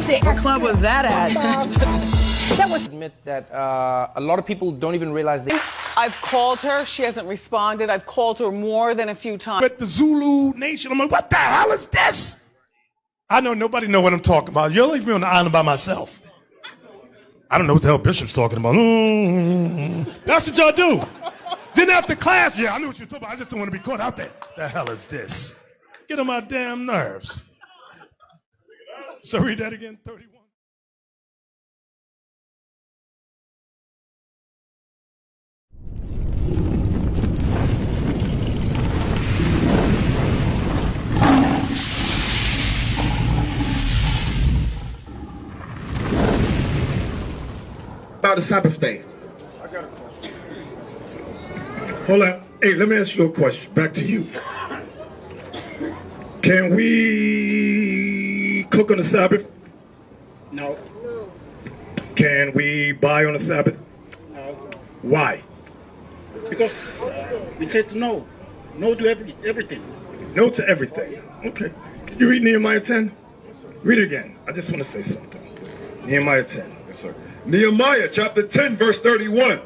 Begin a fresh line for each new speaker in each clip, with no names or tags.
sticks.
What club was that at?
That was admit that a lot of people don't even realize they.
I've called her. She hasn't responded. I've called her more than a few times.
But the Zulu Nation, I'm like, what the hell is this? I know nobody know what I'm talking about. You'll leave me on the island by myself. I don't know what the hell Bishop's talking about. That's what y'all do. Then after class, yeah, I knew what you were talking about. I just don't want to be caught out there. The hell is this? Get on my damn nerves. So read that again, 31.
About the Sabbath day.
Hold on. Hey, let me ask you a question. Back to you. Can we cook on the Sabbath?
No.
Can we buy on the Sabbath?
No.
Why?
Because we said no. No to everything.
No to everything. Okay. You read Nehemiah 10? Read it again. I just want to say something. Nehemiah 10. Yes, sir.
Nehemiah chapter 10 verse 31.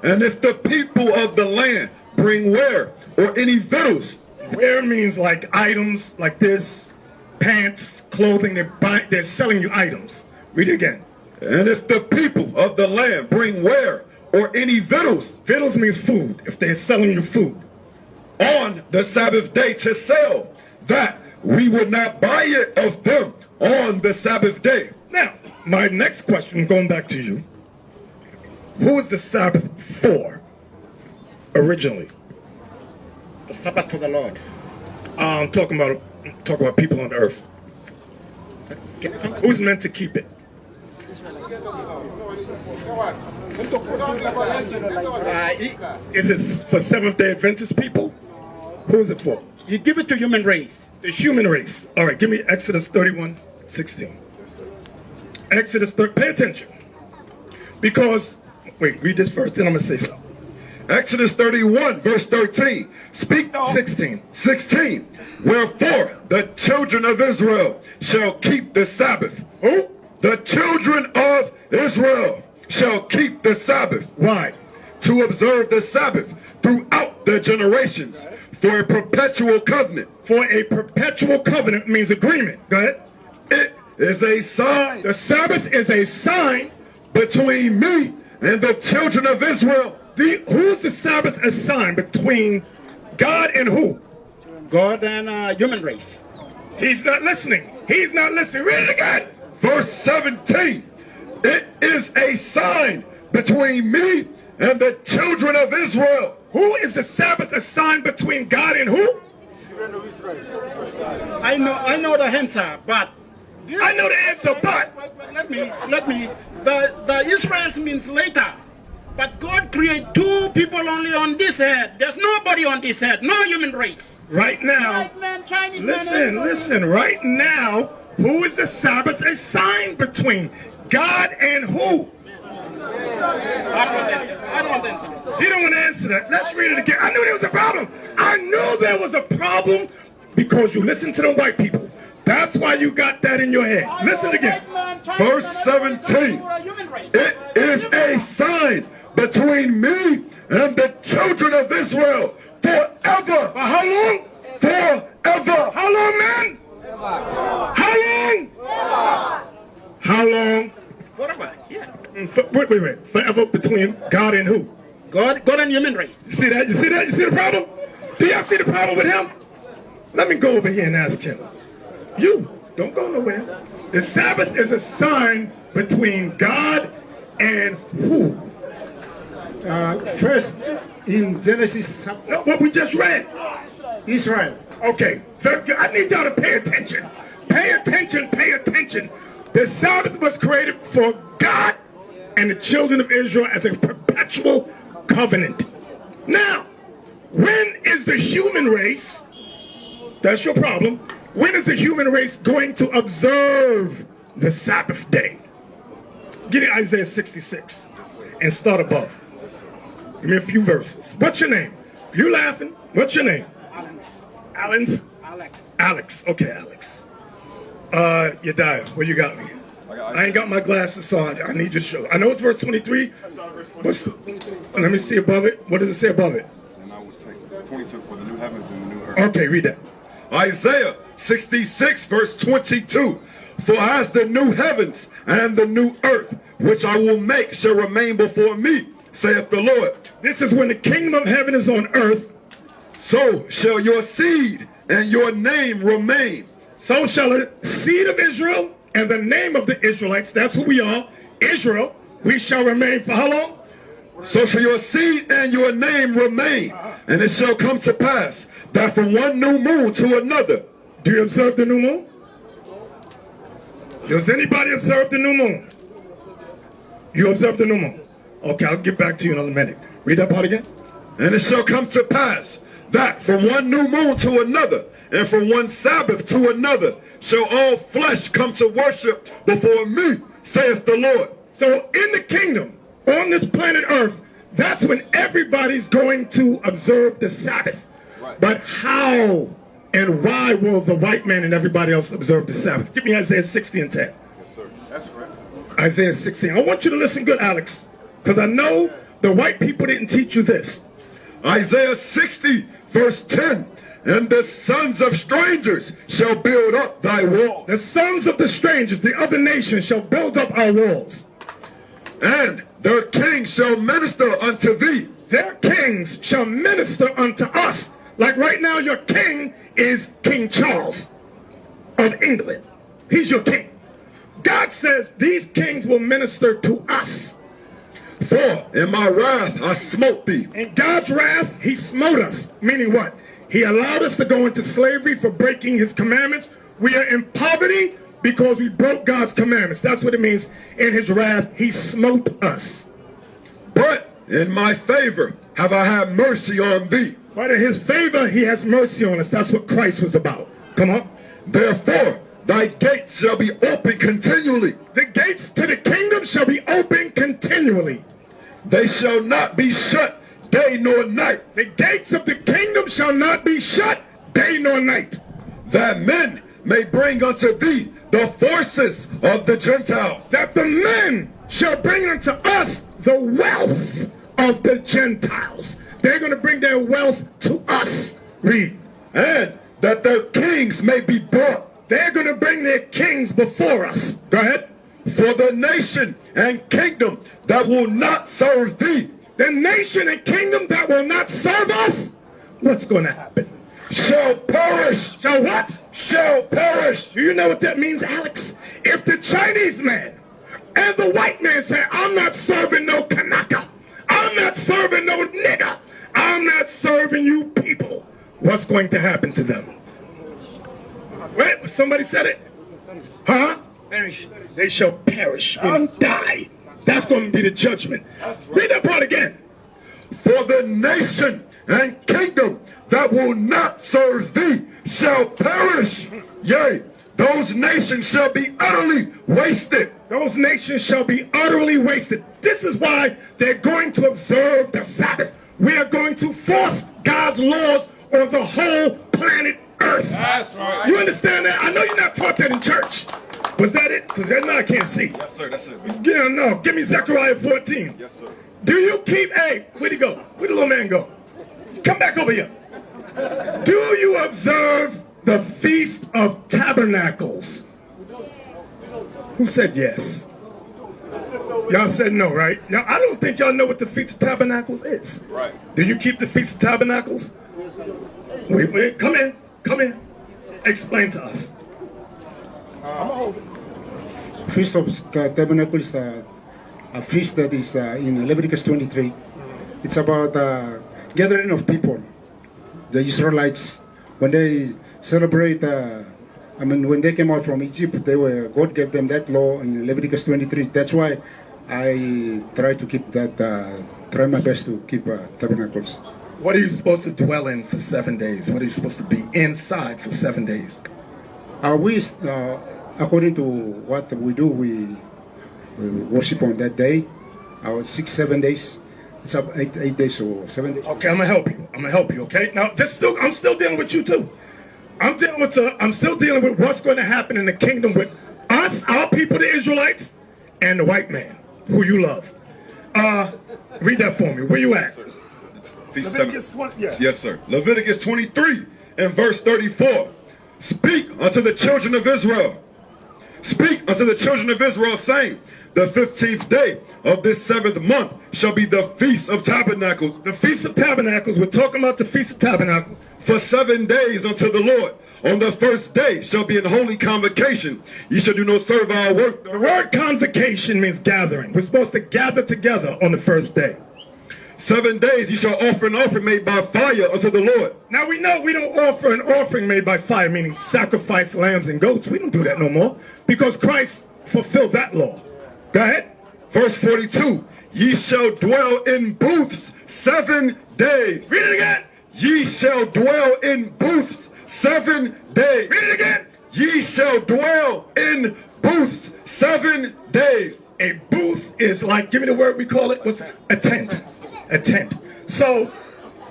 And if the people of the land bring ware or any victuals.
Ware means like items like this, pants, clothing, they're selling you items. Read it again.
And if the people of the land bring ware or any victuals.
Victuals means food, if they're selling you food.
On the Sabbath day to sell, that we would not buy it of them on the Sabbath day.
Now, my next question, going back to you. Who is the Sabbath for, originally?
The Sabbath for the Lord.
I'm talking about people on earth. Who's meant to keep it? Is it for Seventh-day Adventist people? Who is it for?
You give it to human race.
The human race. All right, give me Exodus 31:16. Exodus 30, pay attention. Because, wait, read this first, then I'm going to say something.
Exodus 31 verse 13. Speak
16.
16. Wherefore the children of Israel shall keep the Sabbath.
Who?
The children of Israel shall keep the Sabbath.
Why?
To observe the Sabbath throughout their generations for a perpetual covenant.
For a perpetual covenant means agreement. Go ahead.
It is a sign.
The Sabbath is a sign
between me and the children of Israel.
Who's the Sabbath a sign between God and who?
God and human race.
He's not listening. He's not listening. Read it again.
Verse 17. It is a sign between me and the children of Israel.
Who is the Sabbath a sign between God and who?
I know the answer, but
I know the answer, but
let me. The Israelites means later, but God created two people only on this earth. There's nobody on this earth, no human race.
Right now,
White man, Chinese man,
listen. Right now, who is the Sabbath a sign between God and who?
I don't want to answer that.
You don't want to answer that. Let's read it again. I knew there was a problem. I knew there was a problem because you listen to the white people. That's why you got that in your head. Listen again.
Verse 17. It is a sign between me and the children of Israel forever.
For how long?
Forever.
How long, man? How long? How long?
Forever, yeah.
Wait. Forever between God and who?
God and human race.
You see that? You see that? You see the problem? Do y'all see the problem with him? Let me go over here and ask him. You, don't go nowhere. The Sabbath is a sign between God and who?
First, in Genesis,
No, what we just read.
Israel.
Okay, I need y'all to pay attention. Pay attention, pay attention. The Sabbath was created for God and the children of Israel as a perpetual covenant. Now, when is the human race, that's your problem, when is the human race going to observe the Sabbath day? Give me Isaiah 66 and start above. Give me a few verses. What's your name? You laughing? What's your name?
Alex.
Alex? Alex. Okay, Alex. Yediah, where you got me?
I
I ain't got my glasses, so I need you to show. I know it's verse 23. But let me see above it. What does it say above it?
And I will take 22 for the new heavens and the new earth.
Okay, read that.
Isaiah 66 verse 22. For as the new heavens and the new earth, which I will make, shall remain before me, saith the Lord.
This is when the kingdom of heaven is on earth.
So shall your seed and your name remain.
So shall the seed of Israel and the name of the Israelites, that's who we are, Israel, we shall remain for how long?
So shall your seed and your name remain. And it shall come to pass that from one new moon to another.
Do you observe the new moon? Does anybody observe the new moon? You observe the new moon? Okay, I'll get back to you in a minute. Read that part again.
And it shall come to pass that from one new moon to another, and from one Sabbath to another, shall all flesh come to worship before me, saith the Lord.
So in the kingdom, on this planet Earth, that's when everybody's going to observe the Sabbath. Right. But how and why will the white man and everybody else observe the Sabbath? Give me Isaiah 60 and 10.
Yes, sir. That's right.
Isaiah 16. I want you to listen good, Alex, because I know the white people didn't teach you this.
Isaiah 60 verse 10. And the sons of strangers shall build up thy wall.
The sons of the strangers, the other nations, shall build up our walls.
And their kings shall minister unto thee.
Their kings shall minister unto us. Like right now, your king is King Charles of England. He's your king. God says these kings will minister to us.
For in my wrath I smote thee.
In God's wrath, he smote us. Meaning what? He allowed us to go into slavery for breaking his commandments. We are in poverty because we broke God's commandments. That's what it means. In his wrath, he smote us.
But in my favor have I had mercy on thee.
But in his favor, he has mercy on us. That's what Christ was about. Come on.
Therefore, thy gates shall be open continually.
The gates to the kingdom shall be open continually.
They shall not be shut day nor night.
The gates of the kingdom shall not be shut day nor night.
That men may bring unto thee the forces of the Gentiles.
That the men shall bring unto us the wealth of the Gentiles. They're going to bring their wealth to us. Read.
And that their kings may be brought.
They're going to bring their kings before us. Go ahead.
For the nation and kingdom that will not serve thee.
The nation and kingdom that will not serve us. What's going to happen?
Shall perish.
Shall what?
Shall perish.
Do you know what that means, Alex? If the Chinese man and the white man say, I'm not serving no Kanaka, I'm not serving no nigger, I'm not serving you people, what's going to happen to them? Wait, somebody said it. Huh?
Perish.
They shall perish and die. That's going to be the judgment. Read that part again.
For the nation and kingdom that will not serve thee shall perish. Yea, those nations shall be utterly wasted.
Those nations shall be utterly wasted. This is why they're going to observe the Sabbath. We are going to force God's laws on the whole planet Earth.
That's right.
You understand that? I know you're not taught that in church. Was that it? Because now I can't see.
Yes, sir, that's it.
Yeah, no. Give me Zechariah 14.
Yes, sir.
Do you keep, hey, where'd he go? Where'd the little man go? Come back over here. Do you observe the Feast of Tabernacles? Who said yes? Y'all said no, right? Now, I don't think y'all know what the Feast of Tabernacles is.
Right.
Do you keep the Feast of Tabernacles? Wait, come in. Come in. Explain to us.
Feast of Tabernacle is a feast that is in Leviticus 23. It's about gathering of people. The Israelites, when they celebrate, when they came out from Egypt, God gave them that law in Leviticus 23. That's why I try to keep that, try my best to keep tabernacles.
What are you supposed to dwell in for 7 days? What are you supposed to be inside for 7 days?
According to what we do, we worship on that day. Our 6-7 days. It's up 8 days or 7 days.
Okay, I'm gonna help you. I'm gonna help you. Okay. Now, I'm still dealing with you too. I'm still dealing with what's going to happen in the kingdom with us, our people, the Israelites, and the white man, who you love. Read that for me. Where you at?
Leviticus 20, yes, sir. Leviticus 23 and verse 34. Speak unto the children of Israel. Speak unto the children of Israel, saying, the 15th day of this 7th month shall be the Feast of Tabernacles.
The Feast of Tabernacles, we're talking about the Feast of Tabernacles.
For 7 days unto the Lord. On the first day shall be an holy convocation. Ye shall do no servile work.
The word convocation means gathering. We're supposed to gather together on the first day.
7 days ye shall offer an offering made by fire unto the Lord.
Now we know we don't offer an offering made by fire, meaning sacrifice lambs and goats. We don't do that no more because Christ fulfilled that law. Go ahead.
Verse 42. Ye shall dwell in booths 7 days.
Read it again.
Ye shall dwell in booths 7 days.
Read it again.
Ye shall dwell in booths 7 days.
A booth is like, give me the word we call it. What's a tent? A tent. So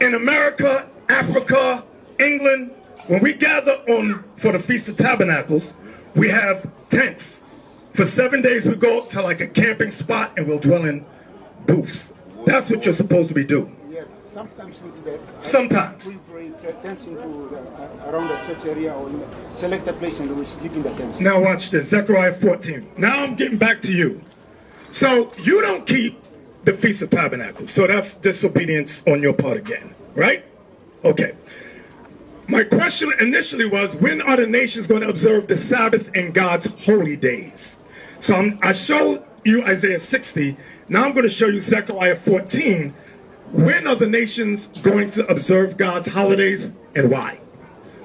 in America, Africa, England, when we gather on for the Feast of Tabernacles, we have tents. For 7 days we go to like a camping spot and we'll dwell in booths. That's what you're supposed to be doing.
Yeah, sometimes we do that.
Sometimes.
We bring tents into around the church area or select a place and we sleep in the tents.
Now watch this, Zechariah 14. Now I'm getting back to you. So you don't keep the Feast of Tabernacles. So that's disobedience on your part again, right? Okay. My question initially was, when are the nations going to observe the Sabbath and God's holy days? So I showed you Isaiah 60. Now I'm going to show you Zechariah 14. When are the nations going to observe God's holidays and why?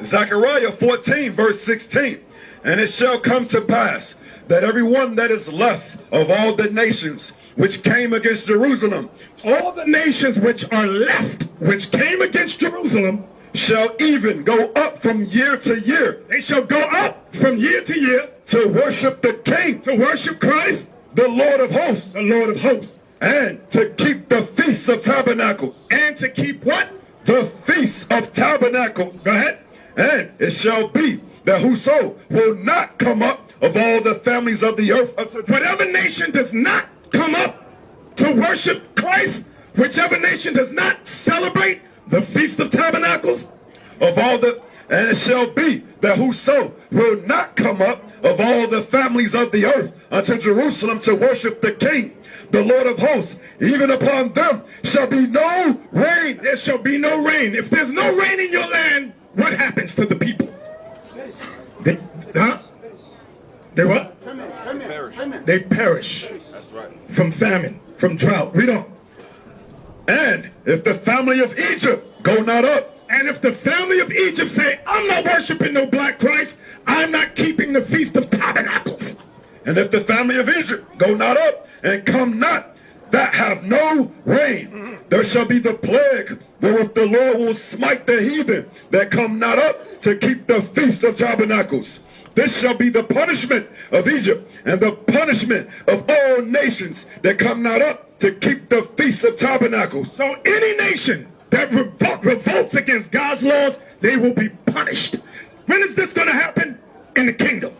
Zechariah 14 verse 16. And it shall come to pass that everyone that is left of all the nations which came against Jerusalem,
all the nations which are left, which came against Jerusalem,
shall even go up from year to year.
They shall go up from year to year
to worship the King,
to worship Christ,
the Lord of hosts,
the Lord of hosts,
and to keep the Feast of Tabernacles.
And to keep what?
The Feast of Tabernacles.
Go ahead.
And it shall be that whoso will not come up of all the families of the earth.
Whatever nation does not come up to worship Christ, whichever nation does not celebrate the Feast of Tabernacles,
and it shall be that whoso will not come up of all the families of the earth unto Jerusalem to worship the King, the Lord of hosts, even upon them shall be no rain.
There shall be no rain. If there's no rain in your land, what happens to the people? They what? They perish.
That's right.
From famine, from drought. Read on.
And if the family of Egypt go not up,
and if the family of Egypt say, I'm not worshiping no black Christ, I'm not keeping the Feast of Tabernacles.
And if the family of Egypt go not up and come not, that have no rain, there shall be the plague wherewith the Lord will smite the heathen that come not up to keep the Feast of Tabernacles. This shall be the punishment of Egypt and the punishment of all nations that come not up to keep the Feast of Tabernacles.
So any nation that revolts against God's laws, they will be punished. When is this going to happen? In the kingdom.